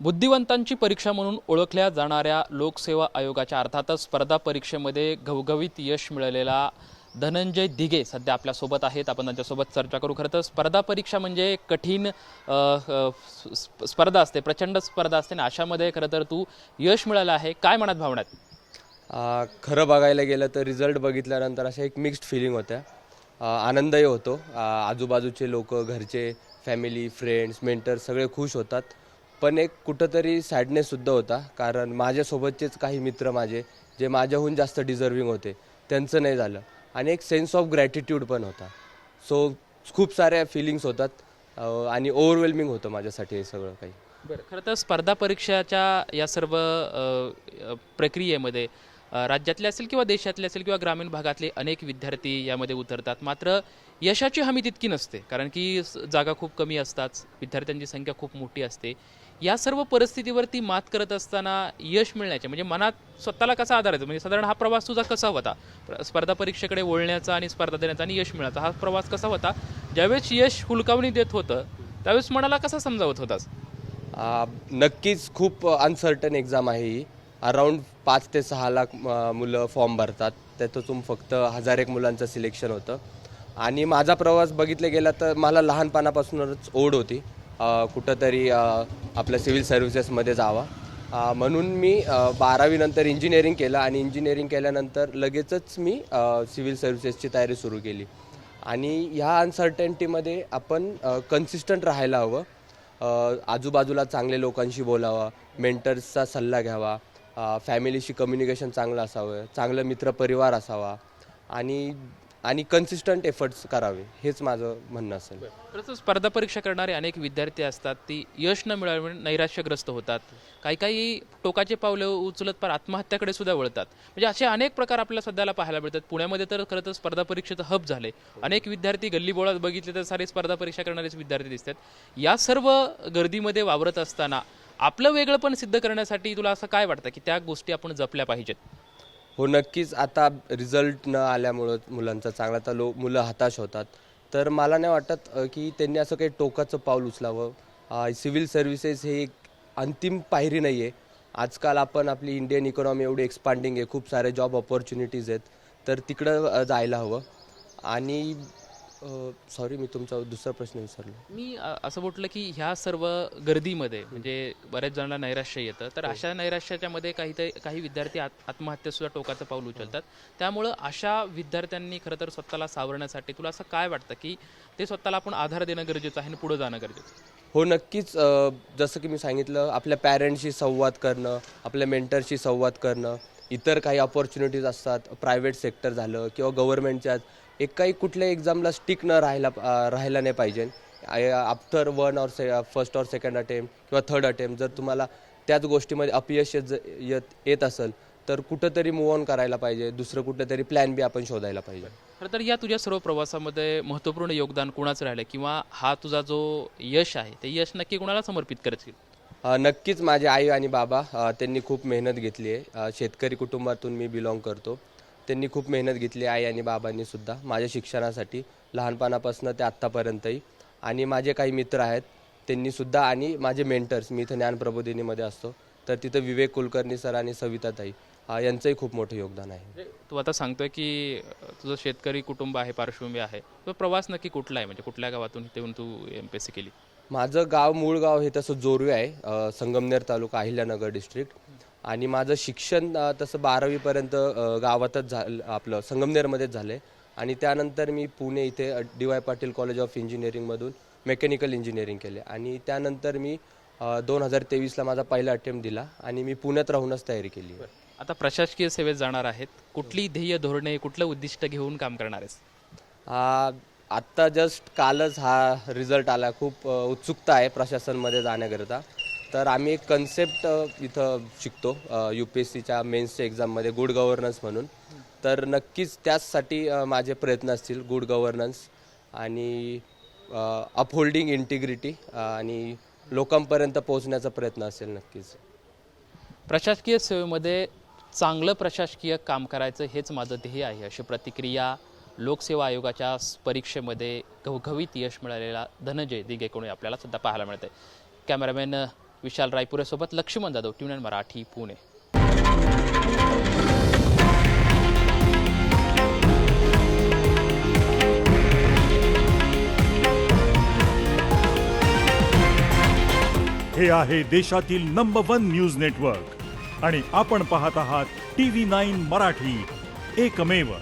बुद्धिवंतांची परीक्षा म्हणून ओळखल्या जाणाऱ्या लोकसेवा आयोगाच्या अर्थातच स्पर्धा परीक्षेमध्ये घवघवीत यश मिळालेला धनंजय दिघे सध्या आपल्यासोबत आहेत. आपण त्यांच्यासोबत चर्चा करू. खरं तर स्पर्धा परीक्षा म्हणजे कठीण स्पर्धा असते, प्रचंड स्पर्धा असते आणि अशामध्ये खरं तर तू यश मिळालं आहे. काय मनात भावना आहेत? खरं बघायला गेलं तर रिझल्ट बघितल्यानंतर अशा एक मिक्स्ड फिलिंग होत्या. आनंदही होतो. आजूबाजूचे लोक, घरचे, फॅमिली, फ्रेंड्स, मेंटर सगळे खुश होतात. पण एक कुठंतरी सॅडनेससुद्धा होता, कारण माझ्यासोबतचेच काही मित्र माझे जे माझ्याहून जास्त डिझर्विंग होते त्यांचं नाही झालं. आणि एक सेन्स ऑफ ग्रॅटिट्यूड पण होता. सो खूप साऱ्या फिलिंग्स होतात आणि ओव्हरवेल्मिंग होतं माझ्यासाठी हे सगळं काही. बरं, खरं तर स्पर्धा परीक्षाच्या या सर्व प्रक्रियेमध्ये राज्यातले असेल किंवा देशातले असेल किंवा ग्रामीण भागातले अनेक विद्यार्थी यामध्ये उतरतात. मात्र यशाची हमी तितकी नसते, कारण की जागा खूप कमी असतात, विद्यार्थ्यांची संख्या खूप मोठी असते. या सर्व परिस्थितीवरती मात करत असताना यश मिळण्याचे म्हणजे मनात स्वतःला कसा आधार येतो? म्हणजे साधारण हा प्रवास तुझा कसा होता? स्पर्धा परीक्षेकडे वळण्याचा आणि स्पर्धा देण्याचा आणि यश मिळण्याचा हा प्रवास कसा होता? ज्यावेळेस यश हुलकावणी देत होतं त्यावेळेस मनाला कसा समजावत होतास? नक्कीच खूप अनसर्टन एक्झाम आहे ही. अराऊंड 5 ते 6 लाख मुलं फॉर्म भरतात. त्यातून फक्त 1001 मुलांचं सिलेक्शन होतं. आणि माझा प्रवास बघितला गेला तर मला लहानपणापासूनच ओढ होती कुठंतरी आपल्या सिव्हिल सर्व्हिसेसमध्ये जावा. म्हणून मी 12वी नंतर इंजिनिअरिंग केलं आणि इंजिनिअरिंग केल्यानंतर लगेचच मी सिव्हिल सर्व्हिसेसची तयारी सुरू केली. आणि ह्या अनसर्टन्टीमध्ये आपण कन्सिस्टंट राहायला हवं. आजूबाजूला चांगले लोकांशी बोलावं, मेंटर्सचा सल्ला घ्यावा, फॅमिलीशी कम्युनिकेशन चांगलं असावं, चांगलं मित्रपरिवार असावा आणि आणि कन्सिस्टंट एफर्ट्स करावे, हेच माझं म्हणणं असेल. खरंच स्पर्धा परीक्षा करणारे अनेक विद्यार्थी असतात, ती यश न मिळाल्यामुळे नैराश्यग्रस्त होतात. काही काही टोकाचे पावलं उचलत पार आत्महत्याकडे सुद्धा वळतात. म्हणजे असे अनेक प्रकार आपल्याला सध्याला पाहायला मिळतात. पुण्यामध्ये तर खरं तर स्पर्धा परीक्षेचं हब झाले. अनेक विद्यार्थी गल्लीबोळात बघितले तर सारे स्पर्धा परीक्षा करणारेच विद्यार्थी दिसतात. या सर्व गर्दीमध्ये वावरत असताना आपलं वेगळंपण सिद्ध करण्यासाठी तुला असं काय वाटतं की त्या गोष्टी आपण जपल्या पाहिजेत? हो, नक्कीच. आता रिझल्ट न आल्यामुळं मुलांचा चांगला तर मुलं हताश होतात. तर मला नाही वाटत की त्यांनी असं काही टोकाचं पाऊल उचलावं. सिव्हिल सर्व्हिसेस हे एक अंतिम पायरी नाही आहे. आजकाल आपण आपली इंडियन इकॉनॉमी एवढी एक्सपांडिंग आहे, खूप सारे जॉब ऑपॉर्च्युनिटीज आहेत, तर तिकडं जायला हवं. आणि सॉरी, मी तुमचा दुसरा प्रश्न विसरलो. मी असं म्हटलं की ह्या सर्व गर्दीमध्ये म्हणजे बऱ्याच जणांना नैराश्य येतं, तर अशा नैराश्याच्या मध्ये काही विद्यार्थी आत्महत्येसुद्धा टोकाचं पाऊल उचलतात. त्यामुळं अशा विद्यार्थ्यांनी खरं तर स्वतःला सावरण्यासाठी तुला असं काय वाटतं की ते स्वतःला आपण आधार देणं गरजेचं आहे आणि पुढं जाणं गरजेचं? हो, नक्कीच. जसं की मी सांगितलं, आपल्या पॅरेंट्सशी संवाद करणं, आपल्या मेंटरशी संवाद करणं, इतर काही ऑपॉर्च्युनिटीज असतात, प्रायव्हेट सेक्टर झालं किंवा गव्हर्नमेंटच्या काही कुठल्या एक्झामला स्टिक न राहायला नाही पाहिजे. After one or first or second attempt किंवा थर्ड अटेम्प्ट जर तुम्हाला त्याच गोष्टीमध्ये अपयश येत असेल तर कुठंतरी मूव्ह ऑन करायला पाहिजे. दुसरं कुठंतरी प्लॅन बी आपण शोधायला पाहिजे. खरं तर या तुझ्या सर्व प्रवासामध्ये महत्त्वपूर्ण योगदान कुणाचं राहिलं किंवा हा तुझा जो यश आहे ते यश नक्की कुणाला समर्पित करशील? नक्कीच माझे आई आणि बाबा, त्यांनी खूप मेहनत घेतली आहे. शेतकरी कुटुंबातून मी बिलॉंग करतो. त्यांनी खूप मेहनत घेतली, आई आणि बाबांनी सुद्धा, माझ्या शिक्षणासाठी लहानपणापासून ते आत्तापर्यंतही. आणि माझे काही मित्र आहेत त्यांनीसुद्धा, आणि माझे मेंटर्स, मी इथं ज्ञान प्रबोधिनीमध्ये असतो तर तिथं विवेक कुलकर्णी सर आणि सविताताई यांचंही खूप मोठं योगदान आहे. तू आता सांगतोय की तुझं शेतकरी कुटुंब आहे, पार्श्वभूमी आहे, तो प्रवास नक्की कुठला आहे? म्हणजे कुठल्या गावातून येऊन तू MPSC केली? माझं गाव, मूळ गाव हे तसं जोरवे आहे, संगमनेर तालुका, अहिल्यानगर डिस्ट्रिक्ट. आणि माझं शिक्षण तसं 12वीपर्यंत गावातच झालं, आपलं संगमनेरमध्येच झालं. आणि त्यानंतर मी पुणे इथे DY पाटील कॉलेज ऑफ इंजिनिअरिंगमधून मेकॅनिकल इंजिनिअरिंग केले. आणि त्यानंतर मी 2023ला माझा पहिला अटेम्प्ट दिला आणि मी पुण्यात राहूनच तयारी केली. आता प्रशासकीय सेवेत जाणार आहेत, कुठली ध्येय धोरणे, कुठलं उद्दिष्ट घेऊन काम करणार आहेस? आत्ता जस्ट कालच हा रिझल्ट आला. खूप उत्सुकता आहे प्रशासनमध्ये जाण्याकरिता. तर आम्ही एक कन्सेप्ट इथं शिकतो UPSCच्या मेन्सच्या एक्झाममध्ये, गुड गव्हर्नन्स म्हणून. तर नक्कीच त्याचसाठी माझे प्रयत्न असतील, गुड गव्हर्नन्स आणि अपहोल्डिंग इंटिग्रिटी आणि लोकांपर्यंत पोहोचण्याचा प्रयत्न असेल नक्कीच. प्रशासकीय सेवेमध्ये चांगलं प्रशासकीय काम करायचं हेच माझं ध्येय आहे, अशी प्रतिक्रिया लोकसेवा आयोगाच्या परीक्षेमध्ये घवघवीत यश मिळालेला धनंजय दिघेकडून आपल्याला सुद्धा पाहायला मिळते. कॅमेरामॅन विशाल रायपुरेसोबत लक्ष्मण जाधव, TVN मराठी, पुणे. हे आहे देशातील नंबर 1 न्यूज नेटवर्क आणि आपण पाहत आहात TV9 मराठी, एकमेव.